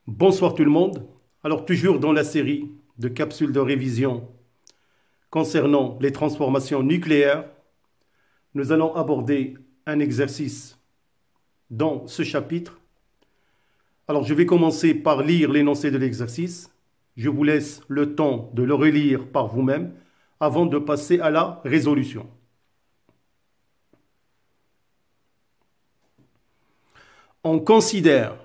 Bonsoir tout le monde. Alors toujours dans la série de capsules de révision concernant les transformations nucléaires, nous allons aborder un exercice dans ce chapitre. Alors je vais commencer par lire l'énoncé de l'exercice. Je vous laisse le temps de le relire par vous-même avant de passer à la résolution. On considère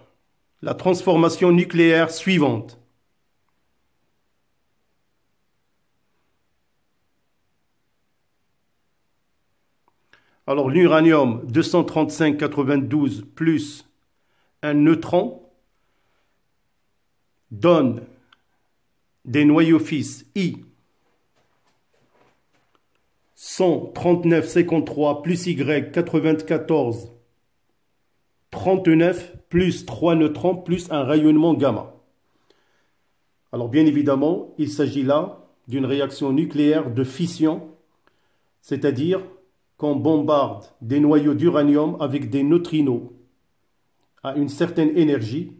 la transformation nucléaire suivante. Alors l'uranium 235-92 plus un neutron donne des noyaux fils I 139-53 plus Y 94 39 plus 3 neutrons plus un rayonnement gamma. Alors bien évidemment, il s'agit là d'une réaction nucléaire de fission, c'est-à-dire qu'on bombarde des noyaux d'uranium avec des neutrinos à une certaine énergie.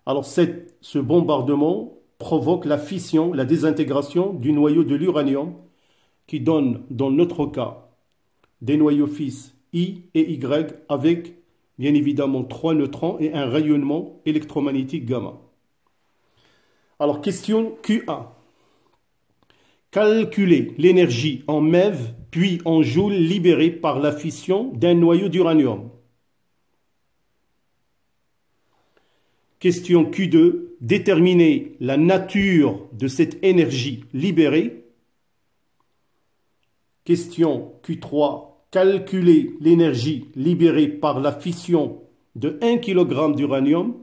Alors ce bombardement provoque la fission, la désintégration du noyau de l'uranium qui donne dans notre cas des noyaux fils I et Y avec bien évidemment 3 neutrons et un rayonnement électromagnétique gamma. Alors, question Q1. Calculer l'énergie en MeV puis en joules libérée par la fission d'un noyau d'uranium. Question Q2. Déterminer la nature de cette énergie libérée. Question Q3. Calculer l'énergie libérée par la fission de 1 kg d'uranium.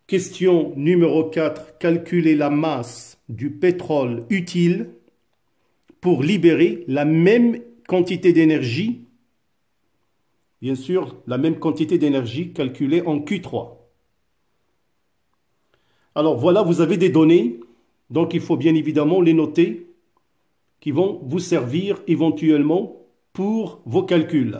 Question numéro 4. Calculer la masse du pétrole utile pour libérer la même quantité d'énergie. Bien sûr, la même quantité d'énergie calculée en Q3. Alors voilà, vous avez des données, donc il faut bien évidemment les noter, qui vont vous servir éventuellement pour vos calculs.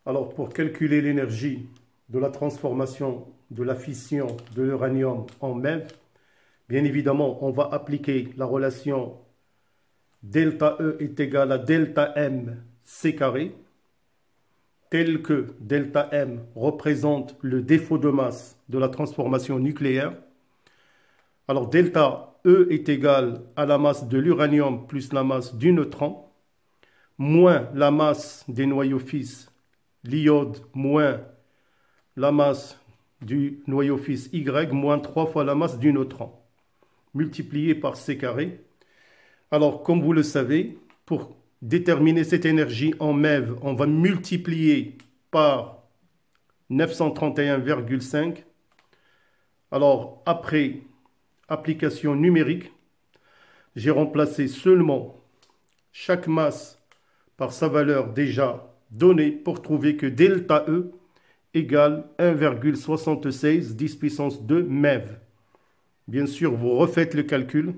Alors, pour calculer l'énergie de la transformation de la fission de l'uranium en MeV, bien évidemment, on va appliquer la relation delta E est égal à delta M C carré, tel que delta M représente le défaut de masse de la transformation nucléaire. Alors, delta E est égal à la masse de l'uranium plus la masse du neutron, moins la masse des noyaux fils l'iode moins la masse du noyau fils Y moins 3 fois la masse du neutron, multiplié par C carré. Alors, comme vous le savez, pour déterminer cette énergie en MeV, on va multiplier par 931,5. Alors, après application numérique, j'ai remplacé seulement chaque masse par sa valeur déjà donnée pour trouver que delta E égale 1,76 10 puissance 2 MeV. Bien sûr, vous refaites le calcul.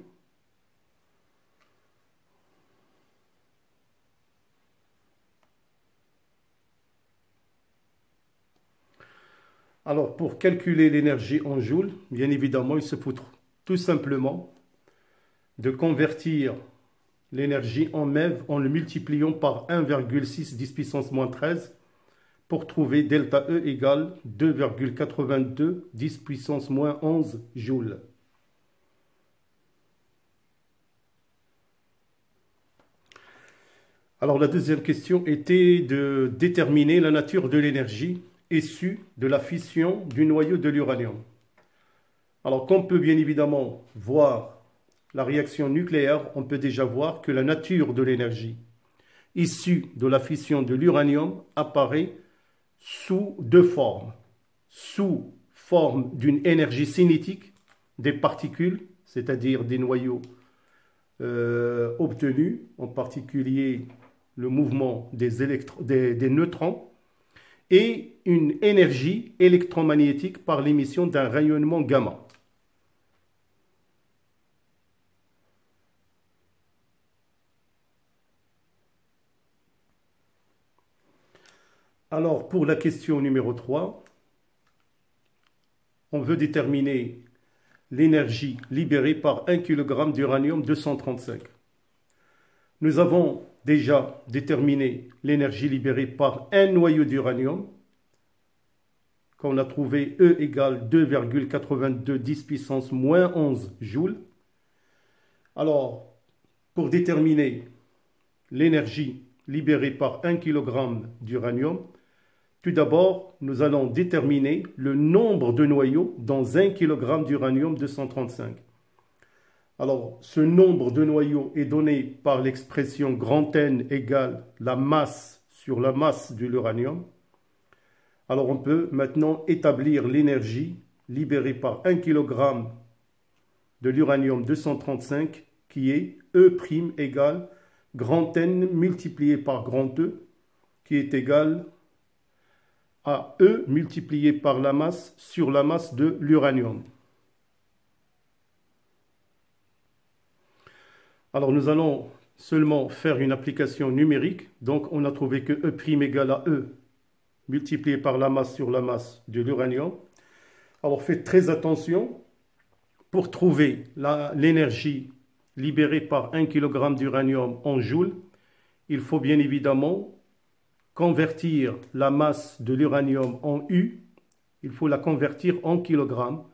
Alors, pour calculer l'énergie en joules, bien évidemment, il se faut tout simplement de convertir l'énergie en MeV en le multipliant par 1,6 10 puissance moins 13 pour trouver delta E égale 2,82 10 puissance moins 11 joules. Alors la deuxième question était de déterminer la nature de l'énergie issue de la fission du noyau de l'uranium. Alors, qu'on peut bien évidemment voir la réaction nucléaire, on peut déjà voir que la nature de l'énergie issue de la fission de l'uranium apparaît sous deux formes. Sous forme d'une énergie cinétique des particules, c'est-à-dire des noyaux obtenus, en particulier le mouvement des neutrons, et une énergie électromagnétique par l'émission d'un rayonnement gamma. Alors, pour la question numéro 3, on veut déterminer l'énergie libérée par 1 kg d'uranium-235. Nous avons déjà déterminé l'énergie libérée par un noyau d'uranium, qu'on a trouvé E égale 2,82 10 puissance moins 11 joules. Alors, pour déterminer l'énergie libérée par 1 kg d'uranium, tout d'abord, nous allons déterminer le nombre de noyaux dans 1 kg d'uranium-235. Alors, ce nombre de noyaux est donné par l'expression grand N égale la masse sur la masse de l'uranium. Alors, on peut maintenant établir l'énergie libérée par 1 kg de l'uranium-235 qui est E' égale grand N multiplié par grand E, qui est égal à E multiplié par la masse sur la masse de l'uranium. Alors nous allons seulement faire une application numérique. Donc on a trouvé que E' égale à E multiplié par la masse sur la masse de l'uranium. Alors faites très attention. Pour trouver l'énergie libérée par 1 kg d'uranium en joules, il faut bien évidemment convertir la masse de l'uranium en U, il faut la convertir en kilogrammes.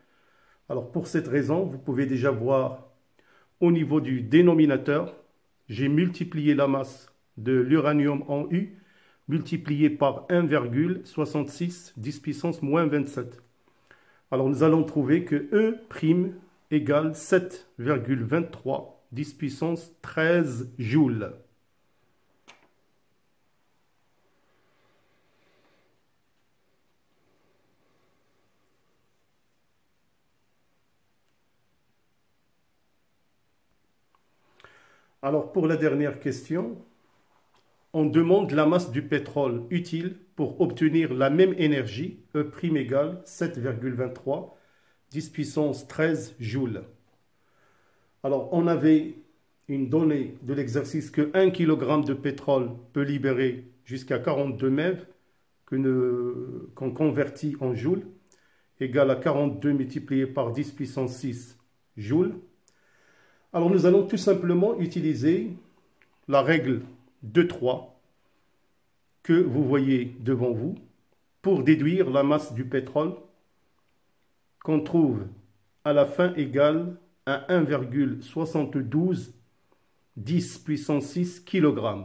Alors pour cette raison, vous pouvez déjà voir au niveau du dénominateur, j'ai multiplié la masse de l'uranium en U, multiplié par 1,66 10 puissance moins 27. Alors nous allons trouver que E' égale 7,23 10 puissance 13 joules. Alors pour la dernière question, on demande la masse du pétrole utile pour obtenir la même énergie, E' égale 7,23 10 puissance 13 joules. Alors on avait une donnée de l'exercice que 1 kg de pétrole peut libérer jusqu'à 42 MeV qu'on convertit en joules, égale à 42 multiplié par 10 puissance 6 joules. Alors nous allons tout simplement utiliser la règle de 3 que vous voyez devant vous pour déduire la masse du pétrole qu'on trouve à la fin égale à 1,72 10 puissance 6 kg.